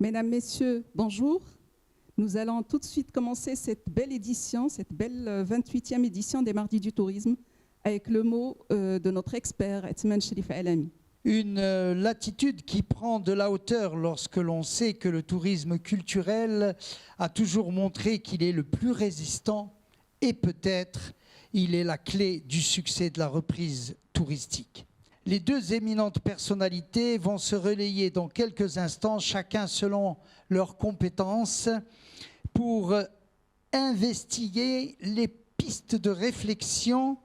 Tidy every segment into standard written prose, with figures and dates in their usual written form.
Mesdames, Messieurs, bonjour. Nous allons tout de suite commencer cette belle édition, cette belle 28e édition des Mardis du Tourisme, avec le mot de notre expert, Athmane Chérif Alami. Une latitude qui prend de la hauteur lorsque l'on sait que le tourisme culturel a toujours montré qu'il est le plus résistant et peut-être il est la clé du succès de la reprise touristique. Les deux éminentes personnalités vont se relayer dans quelques instants, chacun selon leurs compétences, pour investiguer les pistes de réflexion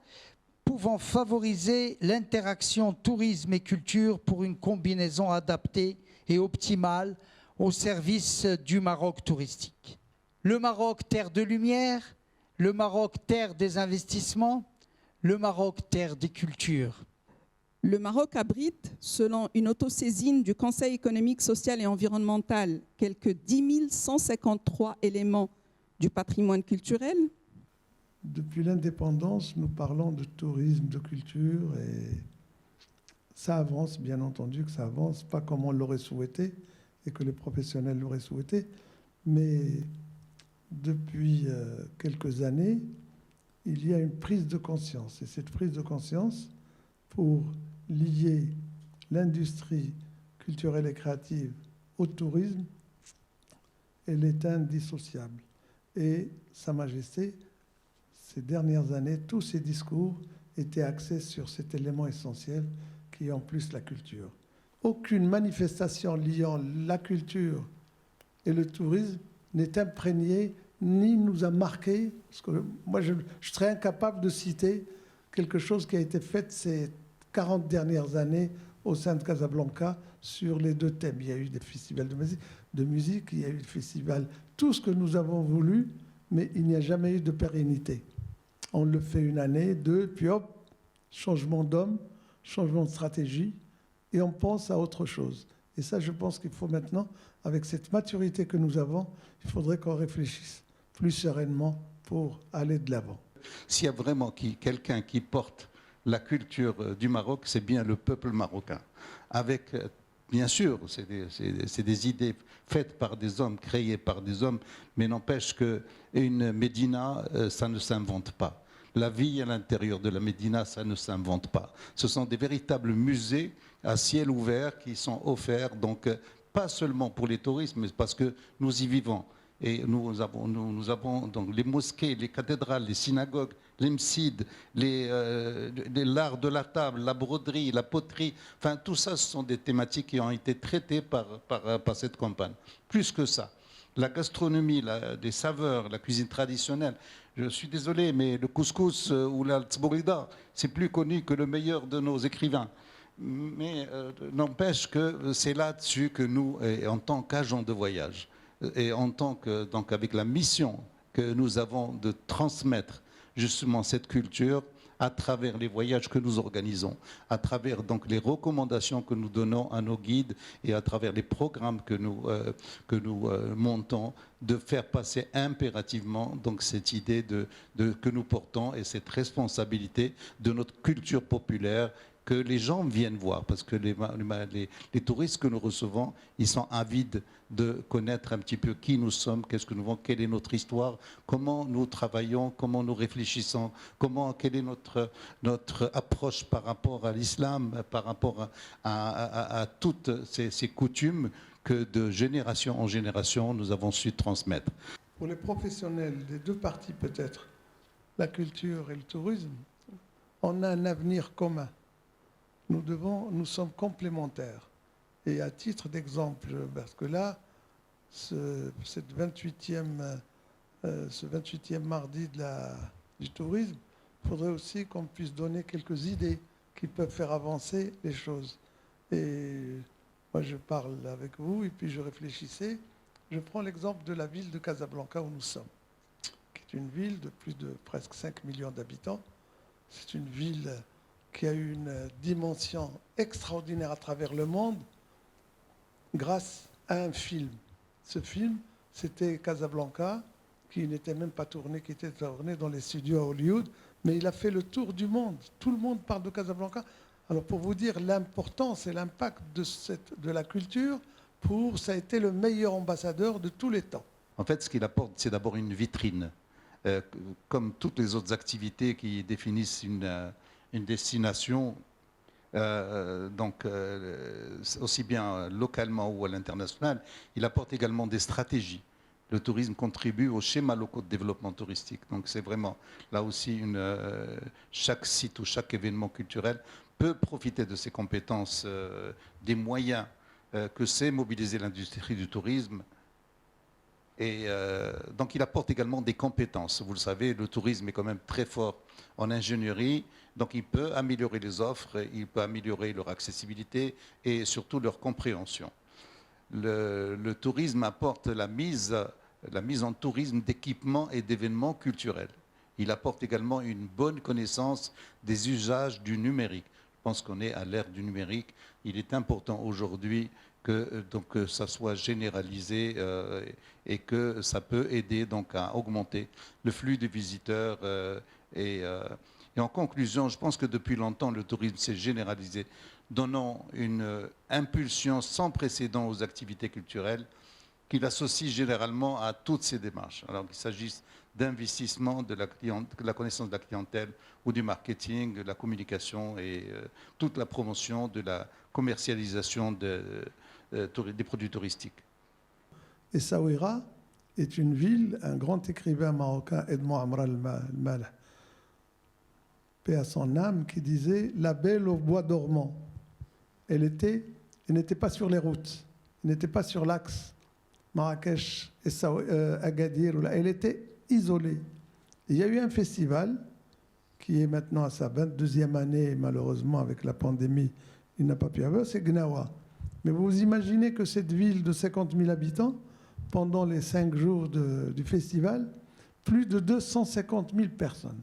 pouvant favoriser l'interaction tourisme et culture pour une combinaison adaptée et optimale au service du Maroc touristique. Le Maroc, terre de lumière, le Maroc, terre des investissements, le Maroc, terre des cultures. Le Maroc abrite, selon une autosaisine du Conseil économique, social et environnemental, quelques 10 153 éléments du patrimoine culturel. Depuis l'indépendance, nous parlons de tourisme, de culture, et ça avance, bien entendu que ça avance, pas comme on l'aurait souhaité et que les professionnels l'auraient souhaité, mais depuis quelques années, il y a une prise de conscience. Et cette prise de conscience, pour lier l'industrie culturelle et créative au tourisme, elle est indissociable. Et Sa Majesté, ces dernières années, tous ses discours étaient axés sur cet élément essentiel qui est en plus la culture. Aucune manifestation liant la culture et le tourisme n'est imprégnée ni nous a marqué, parce que moi je serais incapable de citer quelque chose qui a été fait ces 40 dernières années au sein de Casablanca sur les deux thèmes. Il y a eu des festivals de musique, il y a eu des festivals, tout ce que nous avons voulu, mais il n'y a jamais eu de pérennité. On le fait une année, deux, puis hop, changement d'homme, changement de stratégie, et on pense à autre chose. Et ça, je pense qu'il faut maintenant, avec cette maturité que nous avons, il faudrait qu'on réfléchisse plus sereinement pour aller de l'avant. S'il y a vraiment quelqu'un qui porte la culture du Maroc, c'est bien le peuple marocain. Avec, bien sûr, c'est des idées faites par des hommes, créées par des hommes, mais n'empêche qu'une Médina, ça ne s'invente pas. La vie à l'intérieur de la Médina, ça ne s'invente pas. Ce sont des véritables musées à ciel ouvert qui sont offerts, donc pas seulement pour les touristes, mais parce que nous y vivons. Et nous avons donc les mosquées, les cathédrales, les synagogues, les msides, l'art de la table, la broderie, la poterie. Enfin, tout ça, ce sont des thématiques qui ont été traitées par cette campagne. Plus que ça, la gastronomie, les saveurs, la cuisine traditionnelle. Je suis désolé, mais le couscous ou la tsbourida, c'est plus connu que le meilleur de nos écrivains. Mais n'empêche que c'est là-dessus que nous, en tant qu'agents de voyage, et en tant que, donc avec la mission que nous avons de transmettre justement cette culture à travers les voyages que nous organisons, à travers donc les recommandations que nous donnons à nos guides et à travers les programmes que nous montons, de faire passer impérativement donc cette idée que nous portons et cette responsabilité de notre culture populaire, que les gens viennent voir, parce que les touristes que nous recevons, ils sont avides de connaître un petit peu qui nous sommes, qu'est-ce que nous faisons, quelle est notre histoire, comment nous travaillons, comment nous réfléchissons, quelle est notre approche par rapport à l'islam, par rapport à toutes ces coutumes que de génération en génération, nous avons su transmettre. Pour les professionnels des deux parties peut-être, la culture et le tourisme, on a un avenir commun. Nous sommes complémentaires. Et à titre d'exemple, parce que là, ce 28e mardi du tourisme, il faudrait aussi qu'on puisse donner quelques idées qui peuvent faire avancer les choses. Et moi, je parle avec vous et puis je réfléchissais. Je prends l'exemple de la ville de Casablanca où nous sommes, qui est une ville de plus de presque 5 millions d'habitants. C'est une ville qui a eu une dimension extraordinaire à travers le monde grâce à un film. Ce film, c'était Casablanca, qui n'était même pas tourné, qui était tourné dans les studios à Hollywood, mais il a fait le tour du monde. Tout le monde parle de Casablanca. Alors pour vous dire l'importance et l'impact de la culture, ça a été le meilleur ambassadeur de tous les temps. En fait, ce qu'il apporte, c'est d'abord une vitrine. Comme toutes les autres activités qui définissent une destination, aussi bien localement ou à l'international, il apporte également des stratégies. Le tourisme contribue aux schémas locaux de développement touristique. Donc c'est vraiment là aussi chaque site ou chaque événement culturel peut profiter de ces compétences, des moyens que c'est mobiliser l'industrie du tourisme. Et donc il apporte également des compétences. Vous le savez, le tourisme est quand même très fort en ingénierie, donc il peut améliorer les offres, il peut améliorer leur accessibilité et surtout leur compréhension. Le tourisme apporte la mise en tourisme d'équipements et d'événements culturels. Il apporte également une bonne connaissance des usages du numérique. Je pense qu'on est à l'ère du numérique. Il est important aujourd'hui que ça soit généralisé et que ça peut aider donc à augmenter le flux de visiteurs. Et en conclusion, je pense que depuis longtemps, le tourisme s'est généralisé, donnant une impulsion sans précédent aux activités culturelles qu'il associe généralement à toutes ces démarches. Alors qu'il s'agisse d'investissement, de la connaissance de la clientèle ou du marketing, de la communication et toute la promotion de la commercialisation des produits touristiques. Essaouira est une ville, un grand écrivain marocain, Edmond Amra al-Maleh, paix à son âme, qui disait « La belle au bois dormant ». Elle n'était pas sur les routes, elle n'était pas sur l'axe Marrakech, Agadir, elle était isolée. Il y a eu un festival qui est maintenant à sa 22e année, malheureusement avec la pandémie, il n'a pas pu avoir, c'est Gnawa. Mais vous imaginez que cette ville de 50 000 habitants, pendant les 5 jours du festival, plus de 250 000 personnes.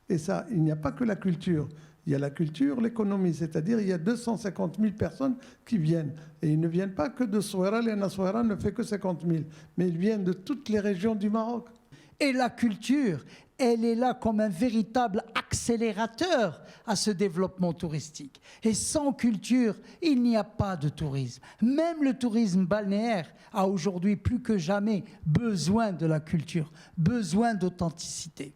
Et ça, il n'y a pas que la culture. Il y a la culture, l'économie, c'est-à-dire il y a 250 000 personnes qui viennent. Et ils ne viennent pas que de Souaira, l'ENA Souaira ne fait que 50 000, mais ils viennent de toutes les régions du Maroc. Et la culture, elle est là comme un véritable accélérateur à ce développement touristique. Et sans culture, il n'y a pas de tourisme. Même le tourisme balnéaire a aujourd'hui plus que jamais besoin de la culture, besoin d'authenticité.